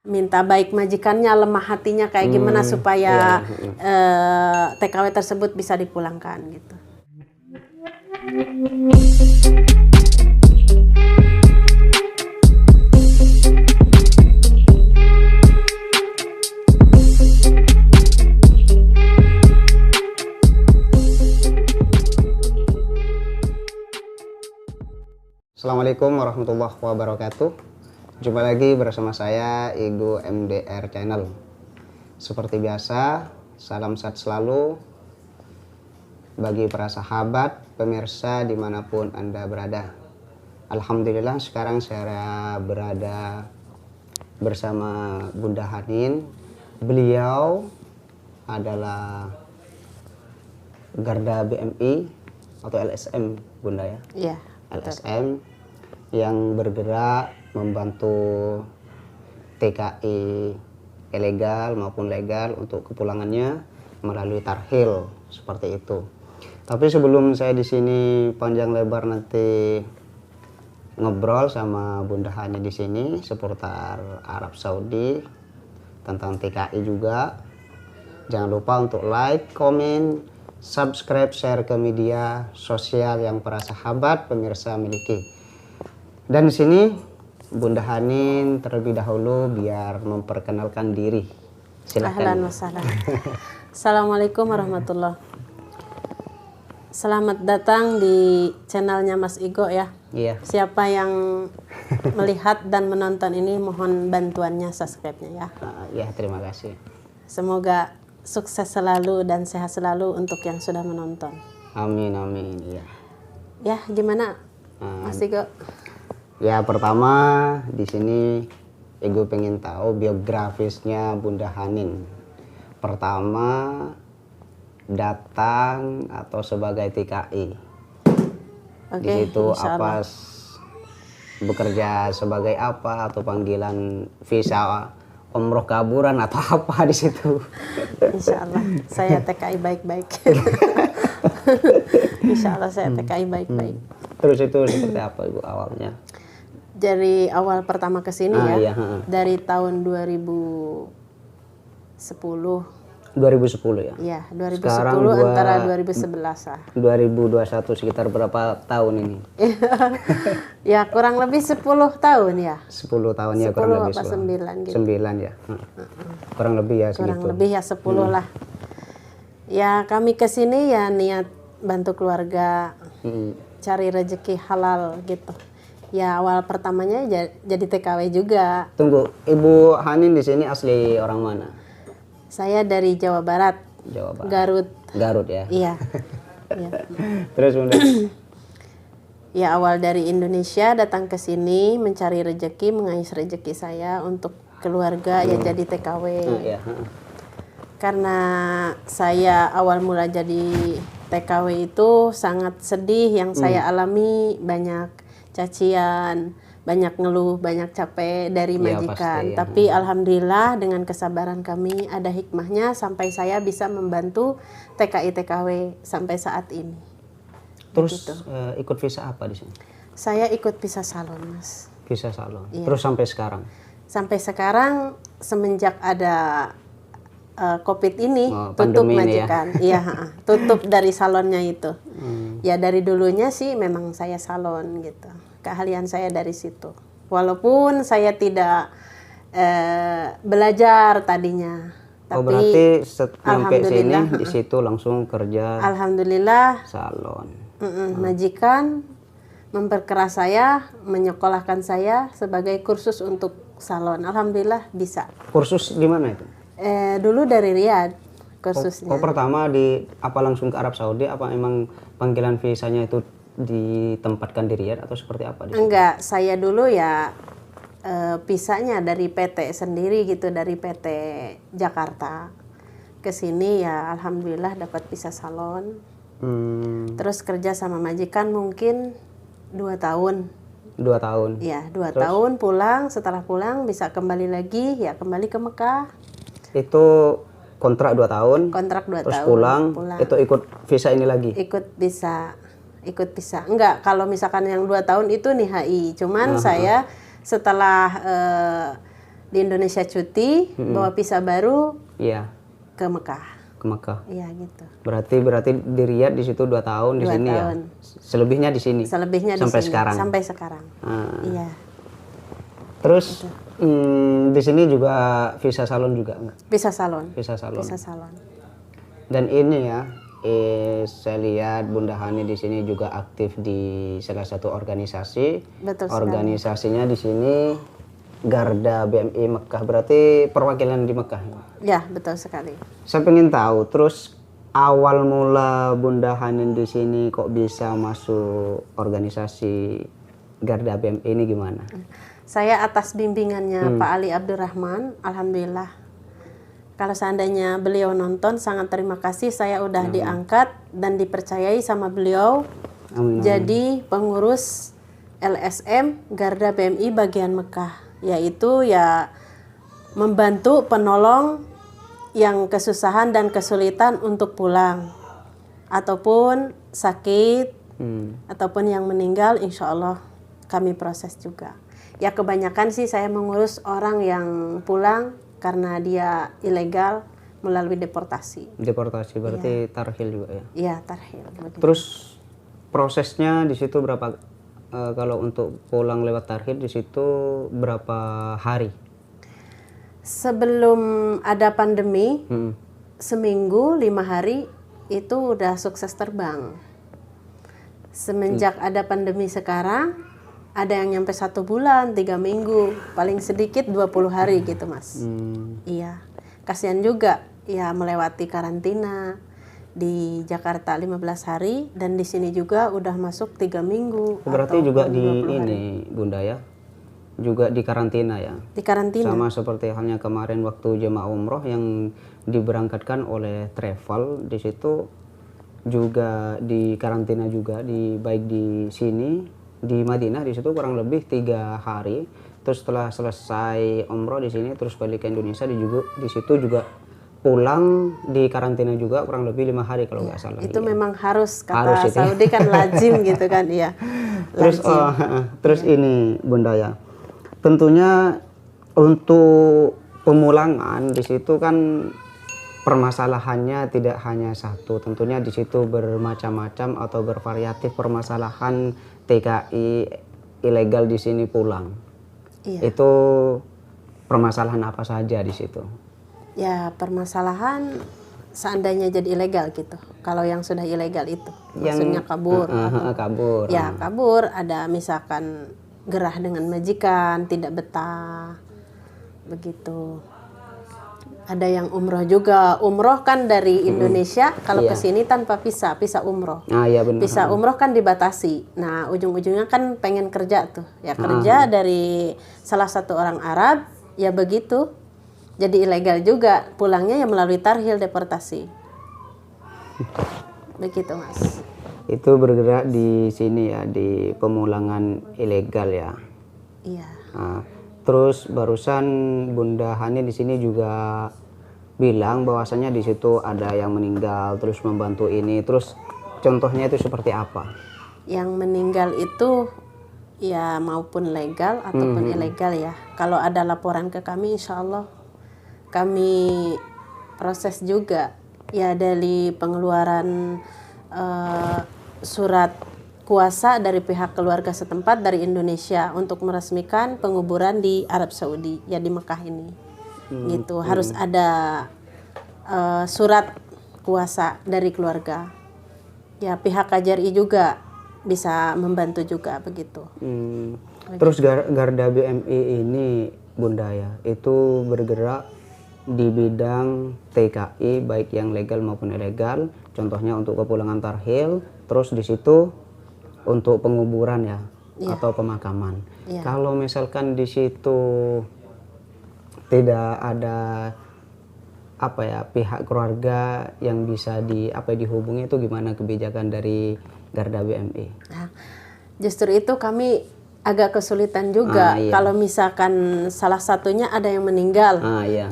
minta baik majikannya, lemah hatinya kayak gimana supaya TKW tersebut bisa dipulangkan gitu. Assalamualaikum warahmatullahi wabarakatuh. Jumpa lagi bersama saya Igo MDR Channel. Seperti biasa, salam sehat selalu bagi para sahabat pemirsa dimanapun Anda berada. Alhamdulillah sekarang saya berada bersama Bunda Hanin. Beliau adalah Garda BMI atau LSM Bunda ya? Iya. LSM yang bergerak membantu TKI ilegal maupun legal untuk kepulangannya melalui tarhil seperti itu. Tapi sebelum saya di sini panjang lebar nanti ngobrol sama Bunda Hani di sini seputar Arab Saudi tentang TKI juga, jangan lupa untuk like, komen, subscribe, share ke media sosial yang para sahabat pemirsa miliki. Dan di sini Bunda Hanin terlebih dahulu biar memperkenalkan diri. Silakan. Ahlan wa sahlan. Assalamualaikum warahmatullahi. Selamat datang di channelnya Mas Igo ya. Iya. Siapa yang melihat dan menonton ini mohon bantuannya, subscribe-nya ya. Ya, terima kasih. Semoga sukses selalu dan sehat selalu untuk yang sudah menonton. Amin amin. Iya. Ya, gimana Mas Igo? Ya, pertama di sini Igo pengen tahu biografisnya Bunda Hanin. Pertama datang atau sebagai TKI. Di situ apa bekerja sebagai apa atau panggilan visa umroh kaburan atau apa di situ? Insya Allah saya TKI baik-baik. Insya Allah saya TKI baik-baik. Terus itu seperti apa Ibu awalnya? Dari awal pertama ke sini ya, iya, dari tahun 2010. 2010 ya? Iya, 2010 Sekarang antara 2011 lah. 2021 sekitar berapa tahun ini? Ya kurang lebih 10 tahun ya. 10 tahun ya 10 kurang lebih. apa 9 gitu. 9 ya. Kurang lebih ya segitu. Kurang lebih ya 10 lah. Ya kami ke sini ya niat bantu keluarga, cari rezeki halal gitu. Ya awal pertamanya jadi TKW juga. Tunggu, Ibu Hanin di sini asli orang mana? Saya dari Jawa Barat. Jawa Barat. Garut. Garut ya. Iya. Iya. Terus Bunda? Ya awal dari Indonesia datang ke sini mencari rezeki, mengais rezeki saya untuk keluarga ya jadi TKW. Iya. Karena saya awal mula jadi TKW itu sangat sedih yang saya alami, banyak cacian, banyak ngeluh, banyak capek dari majikan. Pasti, ya. Tapi alhamdulillah dengan kesabaran kami ada hikmahnya sampai saya bisa membantu TKI TKW sampai saat ini. Terus Begitu. ikut visa apa di sini? Saya ikut visa salon, Mas. Visa salon. Iya. Terus sampai sekarang? Sampai sekarang semenjak ada COVID ini tutup pandemi ini ya? majikan. Iya, tutup dari salonnya itu. Ya dari dulunya sih memang saya salon gitu. Keahlian saya dari situ. Walaupun saya tidak belajar tadinya. Tapi berarti sampai sini alhamdulillah, di situ langsung kerja alhamdulillah salon. majikan memperkeras saya, menyekolahkan saya sebagai kursus untuk salon. Alhamdulillah bisa. Kursus di mana itu? Dulu dari Riyadh kursusnya. Oh, pertama di apa langsung ke Arab Saudi? Apa emang panggilan visanya itu ditempatkan di Riyadh atau seperti apa? Enggak, saya dulu ya pisahnya dari PT sendiri gitu, dari PT Jakarta ke sini ya alhamdulillah dapat visa salon. Terus kerja sama majikan mungkin 2 tahun. 2 tahun. Ya 2 tahun pulang, setelah pulang bisa kembali lagi ya kembali ke Mekah. Itu kontrak 2 tahun. Kontrak 2 terus tahun. pulang. Itu ikut visa ini lagi. Ikut bisa. Enggak, kalau misalkan yang 2 tahun itu nih HI. Cuman saya setelah di Indonesia cuti, bawa visa baru Iya, ke Mekah. ke Mekah. Iya gitu. Berarti di Riyadh di situ 2 tahun, di 2 sini tahun. ya. Selebihnya di sini. Selebihnya sampai di sini sekarang. sampai sekarang. Ah. Iya. Terus di sini juga visa salon juga enggak? Visa salon. Visa salon. Visa salon. Dan ini ya, saya lihat Bunda Hani di sini juga aktif di salah satu organisasi. Betul sekali. Organisasinya di sini Garda BMI Mekah, berarti perwakilan di Mekah. Ya, betul sekali. Saya pengen tahu, terus awal mula Bunda Hani di sini kok bisa masuk organisasi Garda BMI ini gimana? Saya atas bimbingannya Pak Ali Abdurrahman, alhamdulillah. Kalau seandainya beliau nonton, sangat terima kasih. Saya udah diangkat dan dipercayai sama beliau. Amin. Jadi pengurus LSM Garda BMI bagian Mekah, yaitu ya membantu penolong yang kesusahan dan kesulitan untuk pulang, ataupun sakit, ataupun yang meninggal, insya Allah kami proses juga. Ya kebanyakan sih saya mengurus orang yang pulang karena dia ilegal melalui deportasi. Deportasi berarti tarhil juga ya? Iya, tarhil. Begitu. Terus prosesnya di situ berapa? Kalau untuk pulang lewat tarhil di situ berapa hari? Sebelum ada pandemi, seminggu 5 hari itu udah sukses terbang. Semenjak ada pandemi sekarang, ada yang nyampe 1 bulan, 3 minggu, paling sedikit 20 hari gitu Mas. Iya, kasihan juga ya melewati karantina di Jakarta 15 hari dan di sini juga udah masuk 3 minggu. Berarti juga di 20 hari. ini Bunda ya, juga di karantina ya? Di karantina. Sama seperti halnya kemarin waktu jemaah umroh yang diberangkatkan oleh travel, di situ juga di karantina juga, baik di sini di Madinah di situ kurang lebih 3 hari. Terus setelah selesai umroh di sini terus balik ke Indonesia di situ juga pulang di karantina juga kurang lebih 5 hari kalau nggak salah. Itu iya. memang harus, kata Harus itu. Saudi kan lazim gitu kan, iya. Terus ini Bunda ya, tentunya untuk pemulangan di situ kan permasalahannya tidak hanya satu, tentunya di situ bermacam-macam atau bervariatif permasalahan TKI ilegal di sini pulang. Iya. Itu permasalahan apa saja di situ? Ya permasalahan seandainya jadi ilegal gitu. Kalau yang sudah ilegal itu, maksudnya kabur. Kabur. Ya kabur, ada misalkan gerah dengan majikan, tidak betah, begitu. Ada yang umroh juga. Umroh kan dari Indonesia, kalau ke sini tanpa visa umroh. Ah iya benar. Visa umroh kan dibatasi. Nah ujung-ujungnya kan pengen kerja tuh. Ya kerja dari salah satu orang Arab, ya begitu. Jadi ilegal juga. Pulangnya ya melalui tarhil deportasi. Begitu Mas. Itu bergerak di sini ya, di pemulangan ilegal ya. Iya. Nah, terus barusan Bunda Hani di sini juga bilang bahwasanya di situ ada yang meninggal, terus membantu ini. Terus contohnya itu seperti apa? Yang meninggal itu ya maupun legal ataupun ilegal ya. Kalau ada laporan ke kami, insya Allah kami proses juga. Ya dari pengeluaran surat kuasa dari pihak keluarga setempat dari Indonesia untuk meresmikan penguburan di Arab Saudi, ya di Mekah ini. Gitu, harus ada surat kuasa dari keluarga. Ya pihak KJRI juga bisa membantu juga begitu. Terus Garda BMI ini Bunda ya, itu bergerak di bidang TKI baik yang legal maupun ilegal. Contohnya untuk kepulangan tarhil, terus di situ untuk penguburan ya, atau pemakaman. Kalau misalkan di situ tidak ada pihak keluarga yang bisa dihubungi, itu gimana kebijakan dari Garda BMI? Nah, justru itu kami agak kesulitan juga kalau misalkan salah satunya ada yang meninggal,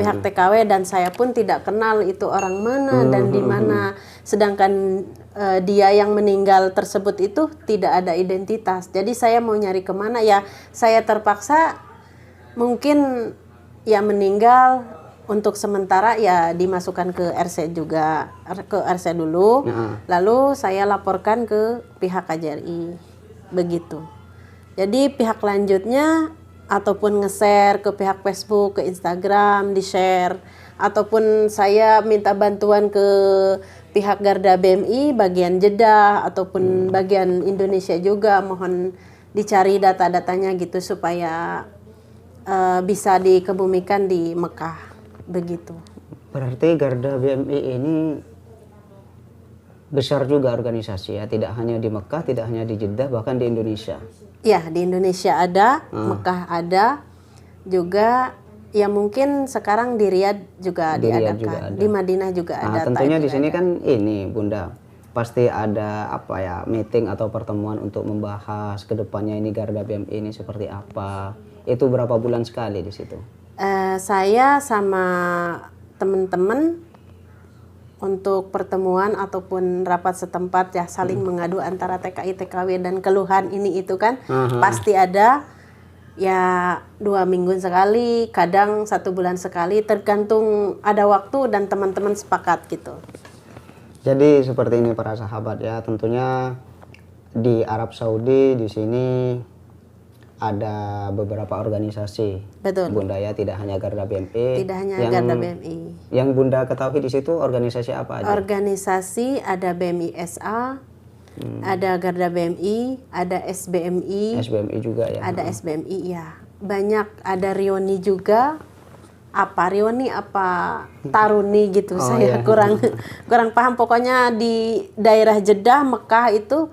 pihak TKW dan saya pun tidak kenal itu orang mana dan di mana, sedangkan dia yang meninggal tersebut itu tidak ada identitas. Jadi saya mau nyari kemana ya, saya terpaksa mungkin yang meninggal untuk sementara ya dimasukkan ke RC juga, ke RC dulu. Lalu saya laporkan ke pihak KJRI. Begitu. Jadi pihak lanjutnya ataupun nge-share ke pihak Facebook, ke Instagram, di-share, ataupun saya minta bantuan ke pihak Garda BMI bagian Jeddah ataupun bagian Indonesia juga, mohon dicari data-datanya gitu supaya bisa dikebumikan di Mekah, begitu. Berarti Garda BMI ini besar juga organisasi ya, tidak hanya di Mekah, tidak hanya di Jeddah, bahkan di Indonesia. Ya, di Indonesia ada, Mekah ada, juga ya mungkin sekarang di Riyadh juga diadakan, di Madinah juga ada. Tentunya di sini kan ini Bunda, pasti ada apa ya, meeting atau pertemuan untuk membahas kedepannya ini Garda BMI ini seperti apa. Itu berapa bulan sekali di situ? Saya sama teman-teman untuk pertemuan ataupun rapat setempat ya saling mengadu antara TKI TKW dan keluhan ini itu kan pasti ada ya 2 minggu sekali, kadang 1 bulan sekali, tergantung ada waktu dan teman-teman sepakat gitu. Jadi seperti ini para sahabat ya, tentunya di Arab Saudi di sini ada beberapa organisasi. Betul. Bunda ya, tidak hanya Garda BMI. Tidak hanya Garda BMI. Yang Bunda ketahui di situ organisasi apa aja? Organisasi ada BMI SA, ada Garda BMI, ada SBMI. SBMI juga ya. Ada SBMI ya. Banyak, ada Rioni juga. Apa Rioni apa Taruni gitu. Saya kurang paham. Pokoknya di daerah Jeddah, Mekah itu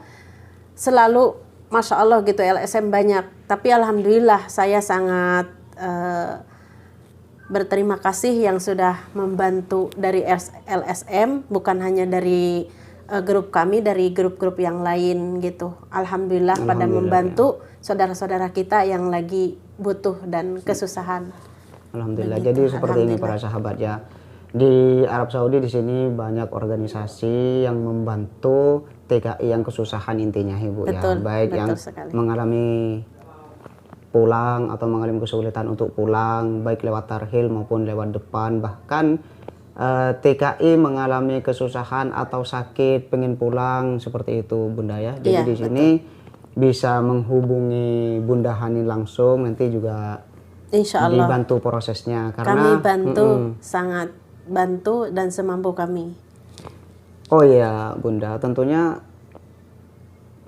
selalu Masya Allah gitu LSM banyak. Tapi alhamdulillah saya sangat berterima kasih yang sudah membantu dari LSM, bukan hanya dari grup kami, dari grup-grup yang lain gitu. Alhamdulillah pada membantu saudara-saudara kita yang lagi butuh dan kesusahan. Alhamdulillah. Begitu. Jadi seperti ini para sahabat ya. Di Arab Saudi di sini banyak organisasi yang membantu TKI yang kesusahan intinya Ibu ya. Baik yang sekali. Mengalami pulang atau mengalami kesulitan untuk pulang baik lewat tarhil maupun lewat depan, bahkan TKI mengalami kesusahan atau sakit pengen pulang seperti itu Bunda ya. Jadi di sini bisa menghubungi Bunda Hani langsung, nanti juga Insya Allah dibantu prosesnya karena kami bantu sangat bantu dan semampu kami. Oh iya Bunda, tentunya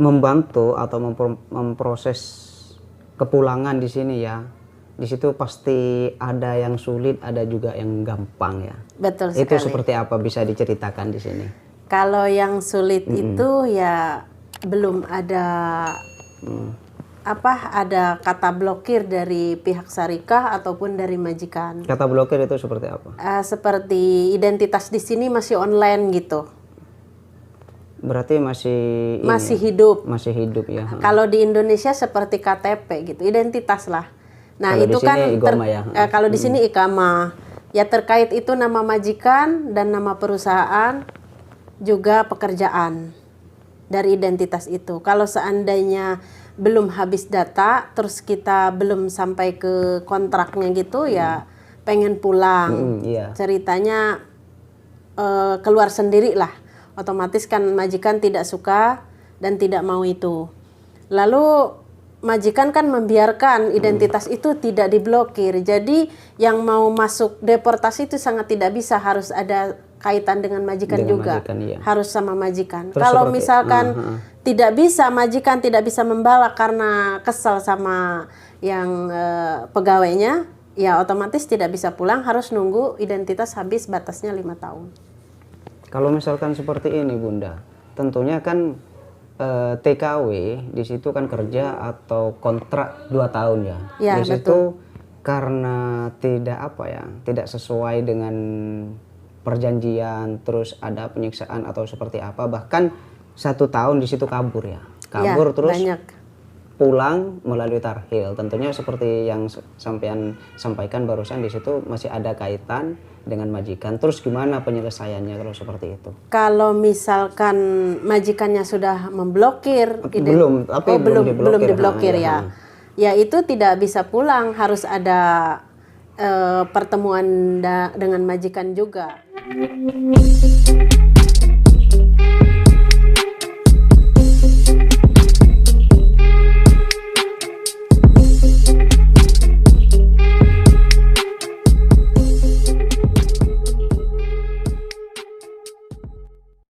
membantu atau memproses kepulangan di sini ya. Di situ pasti ada yang sulit, ada juga yang gampang ya. Betul sekali. Itu seperti apa, bisa diceritakan di sini? Kalau yang sulit itu ya belum ada ada kata blokir dari pihak syarikah ataupun dari majikan. Kata blokir itu seperti apa? Seperti identitas di sini masih online gitu. Berarti masih hidup. Masih hidup ya. Kalau di Indonesia seperti KTP gitu, identitas lah. Nah, kalau itu kan kalau di sini iqamah. Ya terkait itu nama majikan dan nama perusahaan juga pekerjaan dari identitas itu. Kalau seandainya belum habis data terus kita belum sampai ke kontraknya gitu ya pengen pulang. Ceritanya keluar sendiri lah. Otomatis kan majikan tidak suka dan tidak mau itu. Lalu majikan kan membiarkan identitas itu tidak diblokir. Jadi yang mau masuk deportasi itu sangat tidak bisa, harus ada kaitan dengan majikan juga. Harus sama majikan. Kalau misalkan tidak bisa, majikan tidak bisa membalak karena kesal sama yang pegawainya, ya otomatis tidak bisa pulang, harus nunggu identitas habis batasnya 5 tahun. Kalau misalkan seperti ini Bunda, tentunya kan TKW di situ kan kerja atau kontrak 2 tahun ya. Di situ karena tidak sesuai dengan perjanjian, terus ada penyiksaan atau seperti apa, bahkan 1 tahun di situ kabur ya. Kabur terus banyak. Pulang melalui tarhil. Tentunya seperti yang sampean sampaikan barusan, di situ masih ada kaitan dengan majikan. Terus gimana penyelesaiannya kalau seperti itu? Kalau misalkan majikannya sudah memblokir, belum diblokir ya. Ya itu tidak bisa pulang, harus ada pertemuan dengan majikan juga.